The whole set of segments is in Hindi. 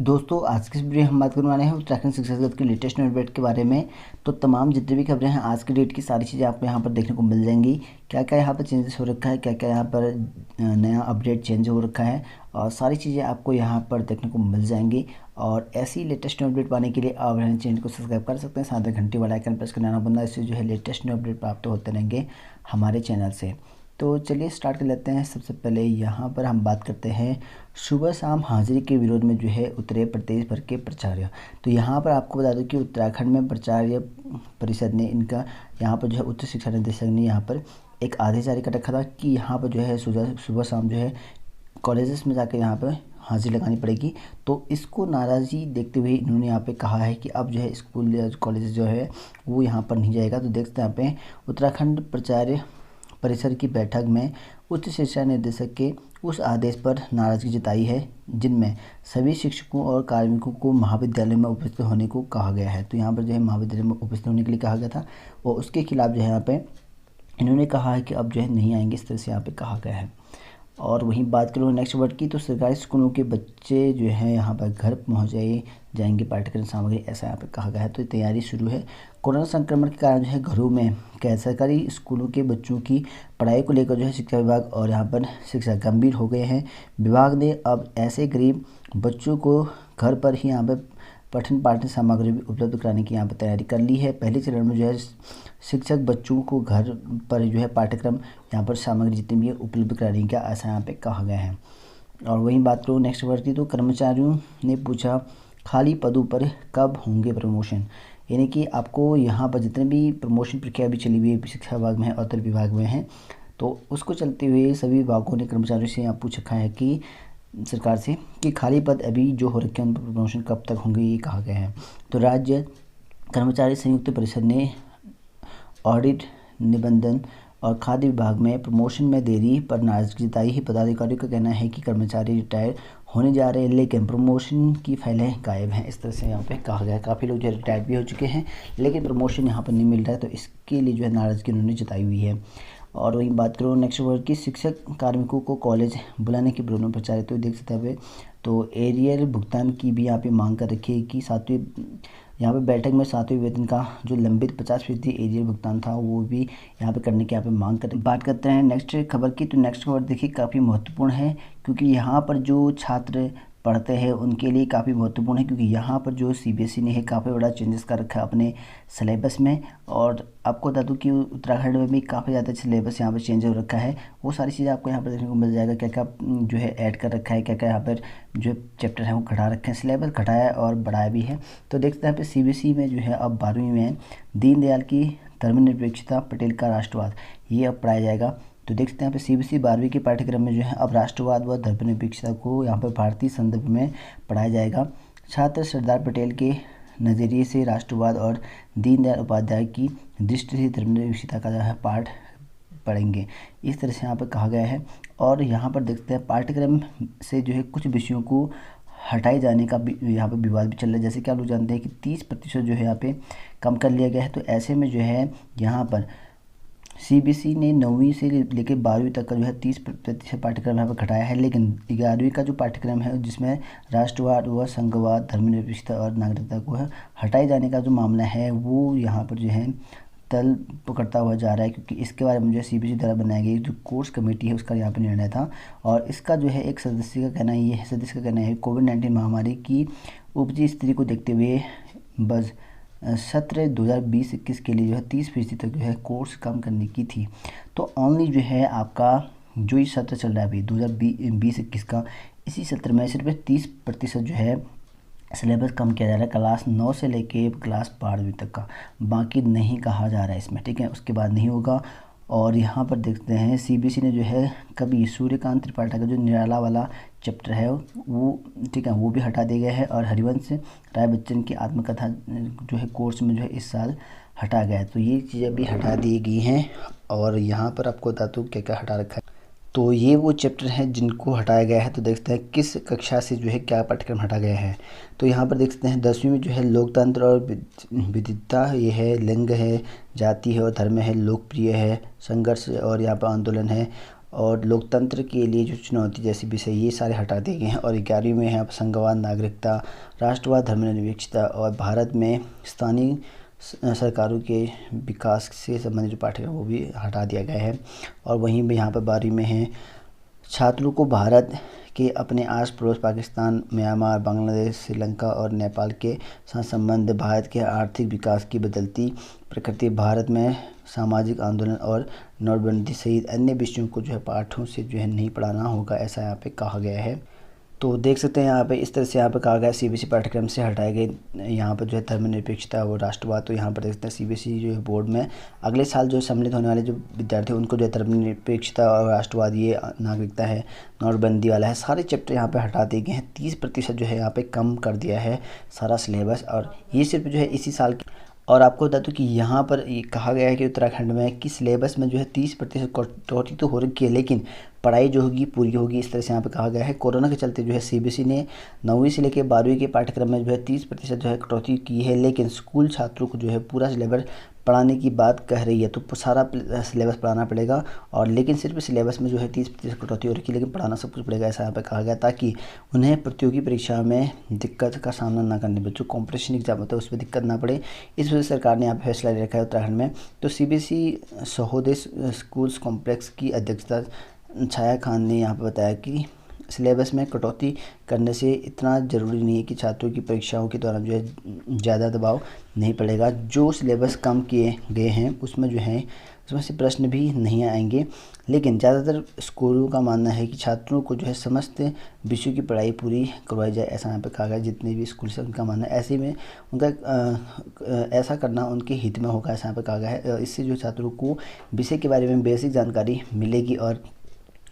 दोस्तों आज की इस वीडियो में हम बात करने वाले हैं उत्तराखंड शिक्षा जगत के लेटेस्ट अपडेट के बारे में। तो तमाम जितनी भी खबरें हैं आज की डेट की सारी चीज़ें आपको यहाँ पर देखने को मिल जाएंगी। क्या क्या यहाँ पर चेंजेस हो रखा है, क्या क्या यहाँ पर नया अपडेट चेंज हो रखा है, और सारी चीज़ें आपको यहाँ पर देखने को मिल जाएंगी। और ऐसी लेटेस्ट अपडेट पाने के लिए आप हमारे चैनल को सब्सक्राइब कर सकते हैं, साथ ही घंटी वाला आइकन प्रेस करना बनना, इससे जो है लेटेस्ट अपडेट प्राप्त होते रहेंगे हमारे चैनल से। तो चलिए स्टार्ट कर लेते हैं। सबसे पहले यहाँ पर हम बात करते हैं सुबह शाम हाजिरी के विरोध में जो है उतरे प्रदेश भर के प्राचार्य। तो यहाँ पर आपको बता दूं कि उत्तराखंड में प्राचार्य परिषद ने इनका यहाँ पर जो है उच्च शिक्षा निदेशक ने यहाँ पर एक आदेश जारी कर रखा था कि यहाँ पर जो है सुबह शाम जो है कॉलेजेस में जाकर यहाँ पर हाजिरी लगानी पड़ेगी। तो इसको नाराज़गी देखते हुए इन्होंने यहाँ पे कहा है कि अब जो है स्कूल या कॉलेज जो है वो यहाँ पर नहीं जाएगा। तो देख सकते हैं यहाँ पे उत्तराखंड प्राचार्य परिषद की बैठक में उच्च शिक्षा निदेशक के उस आदेश पर नाराजगी जताई है जिनमें सभी शिक्षकों और कार्मिकों को महाविद्यालय में उपस्थित होने को कहा गया है। तो यहाँ पर जो है महाविद्यालय में उपस्थित होने के लिए कहा गया था और उसके खिलाफ जो है यहाँ पे इन्होंने कहा है कि अब जो है नहीं आएंगे, इस तरह से यहाँ पे कहा गया है। और वहीं बात करूँ नेक्स्ट वर्ड की, तो सरकारी स्कूलों के बच्चे जो हैं यहाँ पर घर पहुँच जाएंगे पाठ्यक्रम सामग्री, ऐसा यहाँ पे कहा गया है। तो तैयारी शुरू है। कोरोना संक्रमण के कारण जो है घरों में सरकारी स्कूलों के बच्चों की पढ़ाई को लेकर जो है शिक्षा विभाग और यहाँ पर शिक्षा गंभीर हो गए हैं। विभाग ने अब ऐसे गरीब बच्चों को घर पर ही यहाँ पर पठन पाठन सामग्री भी उपलब्ध कराने की यहाँ पर तैयारी कर ली है। पहले चरण में जो है शिक्षक बच्चों को घर पर जो है पाठ्यक्रम यहाँ पर सामग्री जितनी भी है उपलब्ध कराने का ऐसा यहाँ पे कहा गया है। और वहीं बात करूँ नेक्स्ट वर्ड की, तो कर्मचारियों ने पूछा खाली पदों पर कब होंगे प्रमोशन। यानी कि आपको यहाँ पर जितने भी प्रमोशन प्रक्रिया भी चली हुई है शिक्षा विभाग में है और उत्तर विभाग में है, तो उसको चलते हुए सभी विभागों ने कर्मचारियों से यहाँ पूछ रखा है कि सरकार से कि खाली पद अभी जो हो रखे हैं उन पर प्रमोशन कब तक होंगे, ये कहा गया है। तो राज्य कर्मचारी संयुक्त परिषद ने ऑडिट, निबंधन और खाद्य विभाग में प्रमोशन में देरी पर नाराजगी जताई है। पदाधिकारियों का कहना है कि कर्मचारी रिटायर होने जा रहे हैं लेकिन प्रमोशन की फाइलें गायब हैं, इस तरह से यहाँ पे कहा गया है। काफ़ी लोग जो रिटायर भी हो चुके हैं लेकिन प्रमोशन यहाँ पर नहीं मिल रहा है, तो इसके लिए जो है नाराज़गी उन्होंने जताई हुई है। और वहीं बात करूँ नेक्स्ट वर्ड की, शिक्षक कार्मिकों को कॉलेज बुलाने के विरोध में प्रचारित तो देख सकते हैं। तो एरियल भुगतान की भी यहाँ पे मांग कर रखी है कि सातवीं यहाँ पे बैठक में 7वें वेतन का जो लंबित 50% एरियल भुगतान था वो भी यहाँ पे करने की यहाँ पे मांग कर बात करते हैं नेक्स्ट खबर की। तो नेक्स्ट खबर देखिए काफ़ी महत्वपूर्ण है क्योंकि यहाँ पर जो छात्र पढ़ते हैं उनके लिए काफ़ी महत्वपूर्ण है, क्योंकि यहाँ पर जो सीबीएसई ने है काफ़ी बड़ा चेंजेस कर रखा है अपने सिलेबस में। और आपको बता दूँ कि उत्तराखंड में भी काफ़ी ज़्यादा सिलेबस यहाँ पर चेंज हो रखा है। वो सारी चीज़ें आपको यहाँ पर देखने को मिल जाएगा, क्या क्या जो है ऐड कर रखा है, क्या क्या यहाँ पर जो चैप्टर है वो घटा रखे हैं, सिलेबस घटाया और बढ़ाया भी है। तो देखते हैं यहाँ पर सीबीएसई में जो है अब 12वीं में दीनदयाल की धर्मनिरपेक्षता, पटेल का राष्ट्रवाद, ये अब पढ़ाया जाएगा। तो देख सकते हैं यहाँ पे सीबीएसई 12वीं के पाठ्यक्रम में जो है अब राष्ट्रवाद व धर्मनिरपेक्षता को यहाँ पर भारतीय संदर्भ में पढ़ाया जाएगा। छात्र सरदार पटेल के नज़रिए से राष्ट्रवाद और दीनदयाल उपाध्याय की दृष्टि से धर्मनिरपेक्षता का जो है पाठ पढ़ेंगे, इस तरह से यहाँ पर कहा गया है। और यहाँ पर देखते हैं पाठ्यक्रम से जो है कुछ विषयों को हटाए जाने का भी यहाँ पर विवाद भी चल रहा है। जैसे कि आप लोग जानते हैं कि 30% जो है यहाँ पे कम कर लिया गया है। तो ऐसे में जो है यहाँ पर सीबीएसई ने 9वीं से लेकर 12वीं तक का जो है 30% पाठ्यक्रम यहाँ पर घटाया है, लेकिन 11वीं का जो पाठ्यक्रम है जिसमें राष्ट्रवाद व संघवाद, धर्मनिरपेक्षता और नागरिकता को हटाए जाने का जो मामला है वो यहाँ पर जो है तल पकड़ता हुआ जा रहा है, क्योंकि इसके बारे में जो है सीबीएसई द्वारा बनाई गई जो कोर्स कमेटी है उसका यहाँ पर निर्णय था। और इसका जो है एक सदस्य का कहना है कोविड-19 महामारी की उपजी स्थिति को देखते हुए बस सत्र 2020-21 के लिए जो है 30% तक जो है कोर्स कम करने की थी। तो ओनली जो है आपका जो ये सत्र चल रहा है अभी 2020-21 का, इसी सत्र में सिर्फ 30% जो है सिलेबस कम किया जा रहा है क्लास 9 से लेके क्लास 12वीं तक का, बाकी नहीं कहा जा रहा है इसमें, ठीक है, उसके बाद नहीं होगा। और यहाँ पर देखते हैं सीबीएसई ने जो है कभी सूर्यकांत त्रिपाठी का जो निराला वाला चैप्टर है वो, ठीक है, वो भी हटा दिया गया है। और हरिवंश राय बच्चन की आत्मकथा जो है कोर्स में जो है इस साल हटा गया है। तो ये चीज़ें भी हटा दी गई हैं। और यहाँ पर आपको बता दूँ क्या क्या हटा रखा है। तो ये वो चैप्टर हैं जिनको हटाया गया है। तो देखते हैं किस कक्षा से जो है क्या पाठ्यक्रम हटा गया है। तो यहाँ पर देख सकते हैं 10वीं में जो है लोकतंत्र और विविधता, ये है लिंग है, जाति है और धर्म है, लोकप्रिय है, संघर्ष और यहाँ पर आंदोलन है, और लोकतंत्र के लिए जो चुनौती जैसे विषय ये सारे हटा दिए गए हैं। और 11वीं में है संघवाद, नागरिकता, राष्ट्रवाद, धर्मनिरपेक्षता और भारत में स्थानीय सरकारों के विकास से संबंधित जो पाठ्यक्रम वो भी हटा दिया गया है। और वहीं भी यहाँ पर 12वीं में है छात्रों को भारत के अपने आस पड़ोस पाकिस्तान, म्यांमार, बांग्लादेश, श्रीलंका और नेपाल के साथ संबंध, भारत के आर्थिक विकास की बदलती प्रकृति, भारत में सामाजिक आंदोलन और नोटबंदी सहित अन्य विषयों को जो है पाठों से जो है नहीं पढ़ाना होगा, ऐसा यहाँ पे कहा गया है। तो देख सकते हैं यहाँ पे इस तरह से यहाँ पे कहा गया सीबीएसई पाठ्यक्रम से हटाए गए यहाँ पर जो है धर्मनिरपेक्षता और राष्ट्रवाद। तो यहाँ पर देख सकते हैं सीबीएसई जो है बोर्ड में अगले साल जो सम्मिलित होने वाले जो विद्यार्थी उनको जो है धर्मनिरपेक्षता और राष्ट्रवाद, ये नागरिकता है, नोटबंदी वाला है, सारे चैप्टर यहाँ पे हटा दिए गए हैं। 30% जो है यहाँ पे कम कर दिया है सारा सिलेबस, और ये सिर्फ जो है इसी साल की। और आपको बता दूं कि यहाँ पर ये कहा गया है कि उत्तराखंड में कि सिलेबस में जो है 30% कटौती तो हो रखी है, लेकिन पढ़ाई जो होगी पूरी होगी, इस तरह से यहाँ पे कहा गया है। कोरोना के चलते जो है सीबीएसई ने 9वीं से लेकर 12वीं के पाठ्यक्रम में जो है 30% जो है कटौती की है, लेकिन स्कूल छात्रों को जो है पूरा सिलेबस पढ़ाने की बात कह रही है। तो सारा सिलेबस पढ़ाना पड़ेगा, और लेकिन सिर्फ सिलेबस में जो है 30% कटौती हो रखी है, लेकिन पढ़ाना सब कुछ पड़ेगा, ऐसा यहाँ पे कहा गया, ताकि उन्हें प्रतियोगी परीक्षा में दिक्कत का सामना ना करने पड़े। जो कॉम्पिटिशन एग्जाम होता है उसमें दिक्कत ना पड़े, इस वजह से सरकार ने यहाँ पे फैसला ले रखा है उत्तराखंड में। तो सीबीएसई सहोदय स्कूल्स कॉम्प्लेक्स की अध्यक्षता छाया खान ने यहाँ पर बताया कि सिलेबस में कटौती करने से इतना ज़रूरी नहीं है कि छात्रों की परीक्षाओं के दौरान जो है ज़्यादा दबाव नहीं पड़ेगा। जो सिलेबस कम किए गए हैं उसमें जो है उसमें से प्रश्न भी नहीं आएंगे, लेकिन ज़्यादातर स्कूलों का मानना है कि छात्रों को जो है समस्त विषयों की पढ़ाई पूरी करवाई जाए, ऐसा यहाँ पे कहा गया। जितने भी स्कूल से उनका मानना है, ऐसे में उनका ऐसा करना उनके हित में होगा, ऐसा यहाँ पे कहा गया है। इससे जो छात्रों को विषय के बारे में बेसिक जानकारी मिलेगी और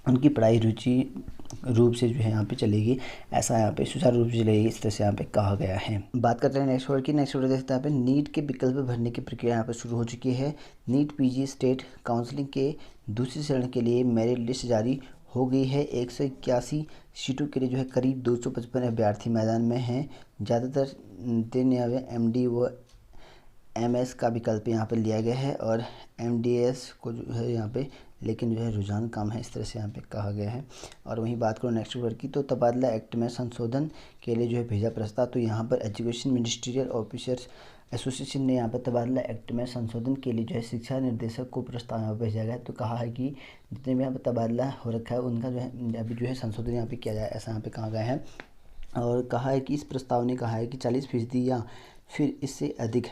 उनकी पढ़ाई रुचि रूप से जो है यहाँ पे चलेगी, ऐसा यहाँ पे सुचारू रूप से चलेगी, इस तरह से यहाँ पे कहा गया है। बात करते हैं नेक्स्ट वर्ड की। नेक्स्ट वर्ड देखते हैं यहाँ पे नीट के विकल्प भरने की प्रक्रिया यहाँ पे शुरू हो चुकी है। नीट पीजी स्टेट काउंसलिंग के दूसरे चरण के लिए मेरिट लिस्ट जारी हो गई है। 181 सीटों के लिए जो है करीब 255 अभ्यर्थी मैदान में हैं। ज़्यादातर 93 एमडी व एमएस का विकल्प यहाँ पे लिया गया है, और एमडीएस को जो है यहाँ पे लेकिन जो है रुझान कम है, इस तरह से यहाँ पे कहा गया है। और वहीं बात करो नेक्स्ट वर्ड की, तो तबादला एक्ट में संशोधन के लिए जो है भेजा प्रस्ताव। तो यहाँ पर एजुकेशन मिनिस्ट्रियल ऑफिसर्स एसोसिएशन ने यहाँ पर तबादला एक्ट में संशोधन के लिए जो है शिक्षा निर्देशक को प्रस्ताव यहाँ पर भेजा गया है। तो कहा है कि जितने भी यहाँ पर तबादला हो रखा है उनका जो है अभी जो है संशोधन यहाँ पर किया जाए, ऐसा यहाँ पर कहा गया है। और कहा है कि इस प्रस्ताव ने कहा है कि 40% या फिर इससे अधिक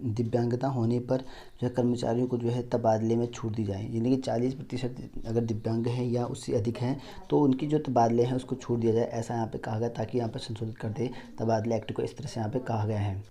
दिव्यांगता होने पर जो है कर्मचारियों को जो है तबादले में छूट दी जाए, यानी कि 40% अगर दिव्यांग है या उससे अधिक हैं तो उनकी जो तबादले हैं उसको छूट दिया जाए, ऐसा यहाँ पे कहा गया, ताकि यहाँ पर संशोधित कर दे तबादले एक्ट को, इस तरह से यहाँ पे कहा गया है।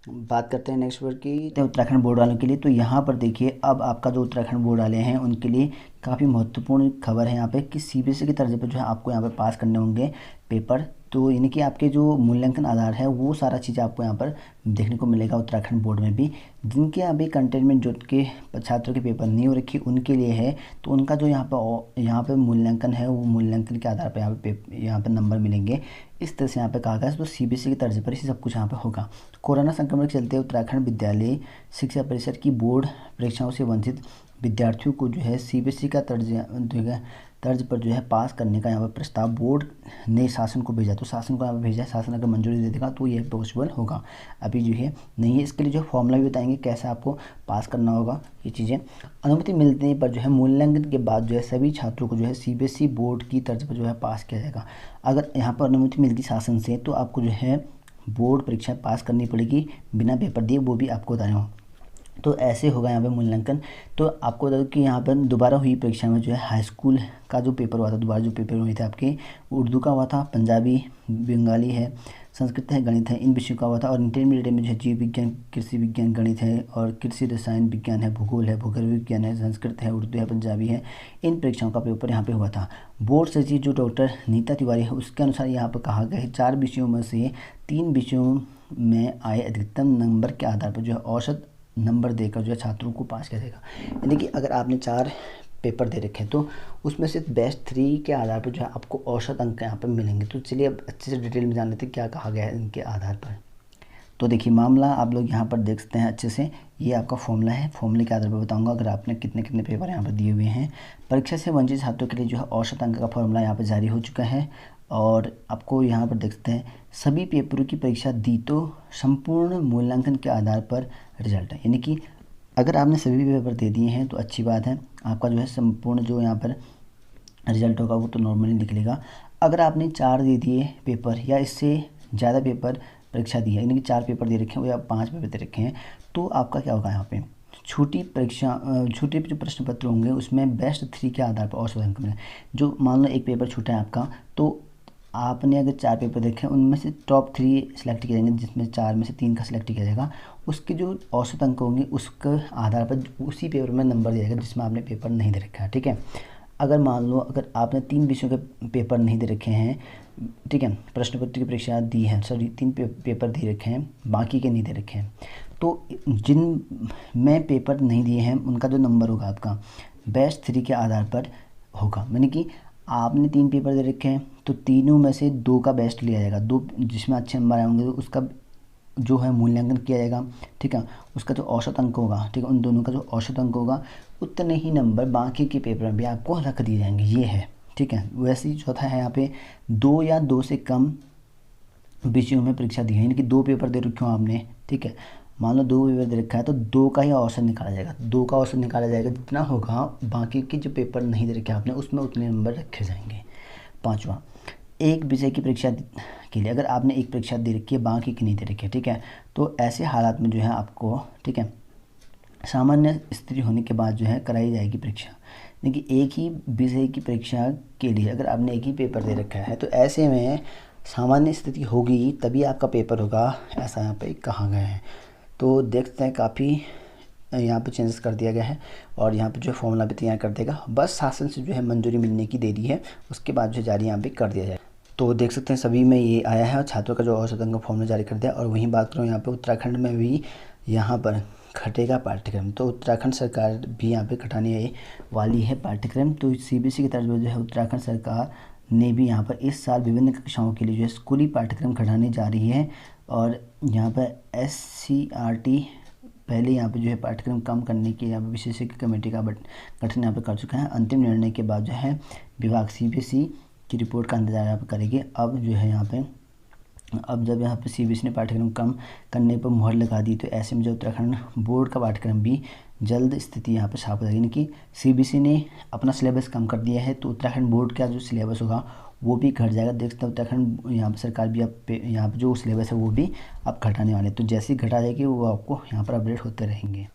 बात करते हैं नेक्स्ट वर्ड की, तो उत्तराखंड बोर्ड वालों के लिए। तो यहाँ पर देखिए अब आपका जो उत्तराखंड बोर्ड वाले हैं उनके लिए काफ़ी महत्वपूर्ण खबर है यहाँ पे कि सीबीएसई की तर्ज पर जो है आपको यहाँ पे पास करने होंगे पेपर। तो यानी कि आपके जो मूल्यांकन आधार है वो सारा चीज़ आपको यहाँ पर देखने को मिलेगा उत्तराखंड बोर्ड में भी। जिनके अभी कंटेनमेंट जो के छात्रों के पेपर नहीं हो रखी उनके लिए है, तो उनका जो यहाँ पे मूल्यांकन है वो मूल्यांकन के आधार पर यहाँ पर नंबर मिलेंगे, इस तरह से यहाँ पे कहा गया है। तो सीबीएसई की तर्ज पर ही सब कुछ यहाँ पे होगा। कोरोना संक्रमण के चलते उत्तराखंड विद्यालय शिक्षा परिषद की बोर्ड परीक्षाओं से वंचित विद्यार्थियों को जो है सीबीएसई का तर्ज पर जो है पास करने का यहाँ पर प्रस्ताव बोर्ड ने शासन को भेजा। तो शासन को यहाँ पर भेजा, शासन अगर मंजूरी दे देगा तो ये पॉसिबल होगा, अभी जो है नहीं है। इसके लिए जो फॉर्मूला भी बताएंगे कैसे आपको पास करना होगा ये चीज़ें। अनुमति मिलने पर जो है मूल्यांकन के बाद जो है सभी छात्रों को जो है सीबीएसई बोर्ड की तर्ज पर जो है पास किया जाएगा। अगर यहाँ पर अनुमति मिलती शासन से तो आपको जो है बोर्ड परीक्षा पास करनी पड़ेगी बिना पेपर दिए, वो भी आपको बताया हो। तो ऐसे होगा यहाँ पे मूल्यांकन। तो आपको बता दूँ कि यहाँ पर दोबारा हुई परीक्षा में जो है हाई स्कूल का जो पेपर हुआ था, दोबारा जो पेपर हुए थे आपके उर्दू का हुआ था, पंजाबी, बंगाली है, संस्कृत है, गणित है, इन विषयों का हुआ था। और इंटरमीडिएट में जो है जीव विज्ञान, कृषि विज्ञान, गणित है, और कृषि रसायन विज्ञान है, भूगोल है, भूगर्भ विज्ञान है, संस्कृत है, उर्दू है, पंजाबी है, इन परीक्षाओं का पेपर यहाँ पे हुआ था। बोर्ड सचिव जो डॉक्टर नीता तिवारी है उसके अनुसार यहाँ पर कहा गया है 4 विषयों में से 3 विषयों में आए अधिकतम नंबर के आधार पर जो है औसत नंबर देकर जो है छात्रों को पास किया जाएगा। यानी कि अगर आपने 4 पेपर दे रखे हैं तो उसमें से बेस्ट 3 के आधार पर जो है आपको औसत अंक यहाँ पर मिलेंगे। तो चलिए अब अच्छे से डिटेल में जान लेते हैं क्या कहा गया है इनके आधार पर। तो देखिए मामला आप लोग यहाँ पर देख सकते हैं अच्छे से, ये आपका फॉर्मूला है। फॉर्मूले के आधार पर बताऊंगा अगर आपने कितने कितने पेपर यहाँ पर दिए हुए हैं। परीक्षा से वंचित छात्रों के लिए जो है औसत अंक का फॉर्मूला यहाँ पर जारी हो चुका है। और आपको यहाँ पर देख सकते हैं सभी पेपरों की परीक्षा दी तो संपूर्ण मूल्यांकन के आधार पर रिजल्ट है, यानी कि अगर आपने सभी पेपर दे दिए हैं तो अच्छी बात है, आपका जो है संपूर्ण जो यहाँ पर रिजल्ट होगा वो तो नॉर्मली निकलेगा। अगर आपने 4 दे दिए पेपर या इससे ज़्यादा पेपर परीक्षा दी है, यानी कि 4 पेपर दे रखे हैं या 5 पेपर दे रखे हैं, तो आपका क्या होगा यहाँ पे छोटी परीक्षा, छोटे जो प्रश्न पत्र होंगे उसमें बेस्ट 3 के आधार पर औसत अंक मिले। जो मान लो एक पेपर छूटा है आपका, तो आपने अगर 4 पेपर देखे उनमें से टॉप 3 सेलेक्ट किए जाएंगे, जिसमें 4 में से 3 का सिलेक्ट किया जाएगा। उसके जो औसत अंक होंगे उसके आधार पर उसी पेपर में नंबर दिया जाएगा जिसमें आपने पेपर नहीं दे रखा है, ठीक है। अगर मान लो अगर आपने 3 विषयों के पेपर नहीं दे रखे हैं, ठीक है, प्रश्न पत्र की परीक्षा दी है, सॉरी 3 पेपर दे रखे हैं, बाकी के नहीं दे रखे हैं, तो जिन में पेपर नहीं दिए हैं उनका जो नंबर होगा आपका बेस्ट 3 के आधार पर होगा। यानी कि आपने 3 पेपर दे रखे हैं तो तीनों में से 2 का बेस्ट लिया जाएगा, 2 जिसमें अच्छे नंबर आए होंगे तो उसका जो है मूल्यांकन किया जाएगा, ठीक है। उसका जो औसत अंक होगा, ठीक है, उन दोनों का जो औसत अंक होगा उतने ही नंबर बाकी के पेपर में भी आपको रख दिए जाएंगे, ये है, ठीक है। वैसे ही चौथा है यहाँ पे 2 या 2 से कम विषयों में परीक्षा दी है, यानी कि 2 पेपर दे रखे हो आपने, ठीक है, मान लो 2 पेपर दे रखा है तो 2 का ही औसत निकाला जाएगा, 2 का औसत निकाला जाएगा, जितना होगा बाकी के जो पेपर नहीं दे रखे आपने उसमें उतने नंबर रखे जाएंगे। 5वां, एक विषय की परीक्षा के लिए अगर आपने एक परीक्षा दे रखी है बाकी की नहीं दे रखी है, ठीक है, तो ऐसे हालात में जो है आपको, ठीक है, सामान्य स्थिति होने के बाद जो है कराई जाएगी परीक्षा। देखिए एक ही विषय की परीक्षा के लिए अगर आपने एक ही पेपर दे रखा है तो ऐसे में सामान्य स्थिति होगी तभी आपका पेपर होगा, ऐसा यहाँ पे कहा गया है। तो देखते हैं काफ़ी यहाँ पे चेंजेस कर दिया गया है और यहाँ पे जो फॉर्मूला भी तैयार कर देगा, बस शासन से जो है मंजूरी मिलने की देरी है, उसके बाद जो जारी यहाँ पे कर दिया जाए। तो देख सकते हैं सभी में ये आया है और छात्रों का जो औसत अंक फॉर्मूला जारी कर दिया। और वहीं बात करूँ यहाँ पे उत्तराखंड में भी यहाँ पर घटेगा पाठ्यक्रम, तो उत्तराखंड सरकार भी यहाँ पे घटाने वाली है पाठ्यक्रम। तो सीबीएसई की तरफ जो है उत्तराखंड सरकार ने भी यहाँ पर इस साल विभिन्न कक्षाओं के लिए जो है स्कूली पाठ्यक्रम घटाने जा रही है। और यहाँ पर SCRT पहले यहाँ पे जो है पाठ्यक्रम कम करने की यहाँ पर विशेषज्ञ कमेटी का गठन यहाँ पर कर चुका है। अंतिम निर्णय के बाद जो है विभाग CBSE की रिपोर्ट का इंतजार यहाँ पर करेगी। अब जो है यहाँ पे अब जब यहाँ पे CBSE ने पाठ्यक्रम कम करने पर मुहर लगा दी तो ऐसे में जो उत्तराखंड बोर्ड का पाठ्यक्रम भी जल्द स्थिति यहाँ पे साफ हो जाएगी, यानी कि CBSE ने अपना सिलेबस कम कर दिया है तो उत्तराखंड बोर्ड का जो सिलेबस होगा वो भी घट जाएगा। देखते हैं उत्तराखंड यहाँ पर सरकार भी अब यहाँ पर जो सिलेबस है वो भी अब घटाने वाले, तो जैसे ही घटा जाएगी वो आपको यहाँ पर अपडेट होते रहेंगे।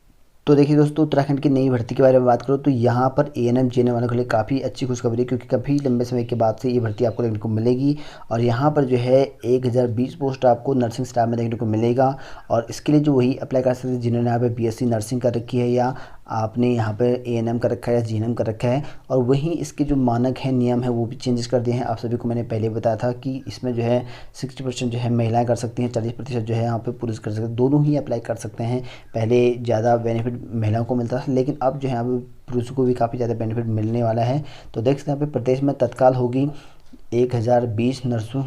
तो देखिए दोस्तों उत्तराखंड की नई भर्ती के बारे में बात करो तो यहाँ पर ANM JNM वालों के लिए काफ़ी अच्छी खुशखबरी है, क्योंकि काफ़ी लंबे समय के बाद से ये भर्ती आपको देखने को मिलेगी। और यहाँ पर जो है 1020 पोस्ट आपको नर्सिंग स्टाफ में देखने को मिलेगा। और इसके लिए जो वही अप्लाई कर सकते हैं जिन्होंने यहाँ पे BSc नर्सिंग कर रखी है या आपने यहाँ पे ANM कर रखा है या JNM कर रखा है। और वहीं इसके जो मानक है नियम है वो भी चेंजेस कर दिए हैं। आप सभी को मैंने पहले बताया था कि इसमें जो है 60% जो है महिलाएं कर सकती हैं, 40% जो है यहाँ पे पुरुष कर सकते हैं, दोनों ही अप्लाई कर सकते हैं। पहले ज़्यादा बेनिफिट महिलाओं को मिलता था लेकिन अब जो है यहाँ पे पुरुषों को भी काफ़ी ज़्यादा बेनिफिट मिलने वाला है। तो देख सकते हैं यहाँ पे प्रदेश में तत्काल होगी 1020 नर्सों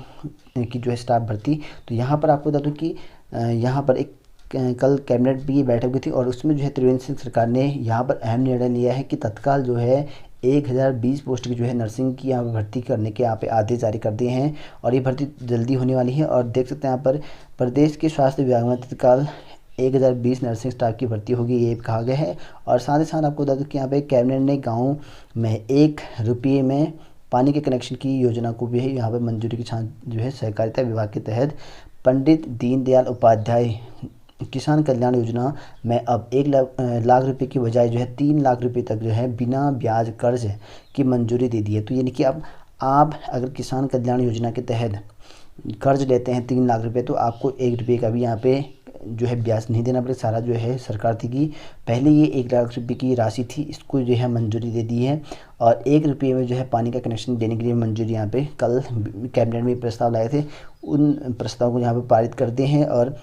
की जो है स्टाफ भर्ती। तो यहाँ पर आपको बता दूँ कि यहाँ पर एक कल कैबिनेट भी बैठक हुई थी और उसमें जो है त्रिवेंद्र सिंह सरकार ने यहाँ पर अहम निर्णय लिया है कि तत्काल जो है 1020 पोस्ट की जो है नर्सिंग की यहाँ पर भर्ती करने के यहाँ पे आदेश जारी कर दिए हैं और ये भर्ती जल्दी होने वाली है। और देख सकते हैं यहाँ पर प्रदेश के स्वास्थ्य विभाग में तत्काल 1020 नर्सिंग स्टाफ की भर्ती होगी, ये कहा गया है। और साथ ही साथ आपको बता दूँ कि यहाँ पे कैबिनेट ने गाँव में 1 रुपये में पानी के कनेक्शन की योजना को भी यहाँ पर मंजूरी की छान जो है सहकारिता विभाग के तहत पंडित दीनदयाल उपाध्याय किसान कल्याण योजना में अब 1 लाख रुपए की बजाय जो है 3 लाख रुपए तक जो है बिना ब्याज कर्ज की मंजूरी दे दी है। तो यानी कि अब आप अगर किसान कल्याण योजना के तहत कर्ज लेते हैं 3 लाख रुपए तो आपको 1 रुपये का भी यहाँ पे जो है ब्याज नहीं देना पड़ेगा, सारा जो है सरकार देगी। पहले ये 1 लाख रुपए की राशि थी, इसको जो है मंजूरी दे दी है। और 1 रुपये में जो है पानी का कनेक्शन देने के लिए मंजूरी यहाँ पे कल कैबिनेट में प्रस्ताव लाए थे, उन प्रस्ताव को यहाँ पे पारित कर दिए हैं। और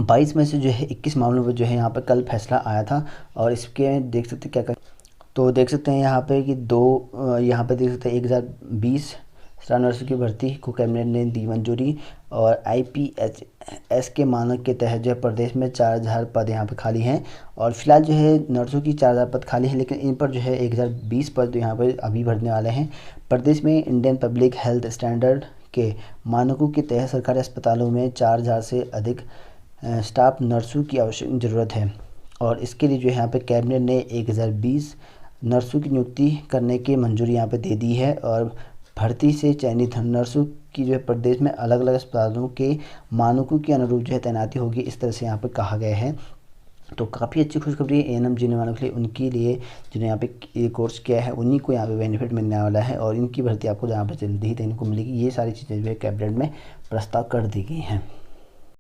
22 में से जो है 21 मामलों पर जो है यहाँ पर कल फैसला आया था। और इसके देख सकते क्या कर, तो देख सकते हैं यहाँ पे कि यहाँ पे देख सकते हैं 1020 स्टाफ नर्सों की भर्ती को कैबिनेट ने दी मंजूरी। और IPHS के मानक के तहत जो है प्रदेश में 4000 पद यहाँ पे खाली हैं। और फिलहाल जो है नर्सों की 4000 पद खाली हैं, लेकिन इन पर जो है 1020 पद यहाँ पर अभी भरने वाले हैं। प्रदेश में इंडियन पब्लिक हेल्थ स्टैंडर्ड के मानकों के तहत सरकारी अस्पतालों में 4000 से अधिक स्टाफ नर्सों की आवश्यक ज़रूरत है। और इसके लिए जो है यहाँ पे कैबिनेट ने 1020 नर्सों की नियुक्ति करने की मंजूरी यहाँ पे दे दी है। और भर्ती से चयनित नर्सों की जो है प्रदेश में अलग अलग अस्पतालों के मानकों के अनुरूप जो है तैनाती होगी, इस तरह से यहाँ पर कहा गया है। तो काफ़ी अच्छी खुशखबरी है ANM जीने वालों के लिए, उनके लिए जिन्होंने यहाँ पे ये कोर्स किया है उन्हीं को यहाँ पे बेनिफिट मिलने वाला है। और इनकी भर्ती आपको यहाँ पर जल्दी ही देखने को मिलेगी। ये सारी चीज़ें जो है कैबिनेट में प्रस्ताव कर दी गई हैं।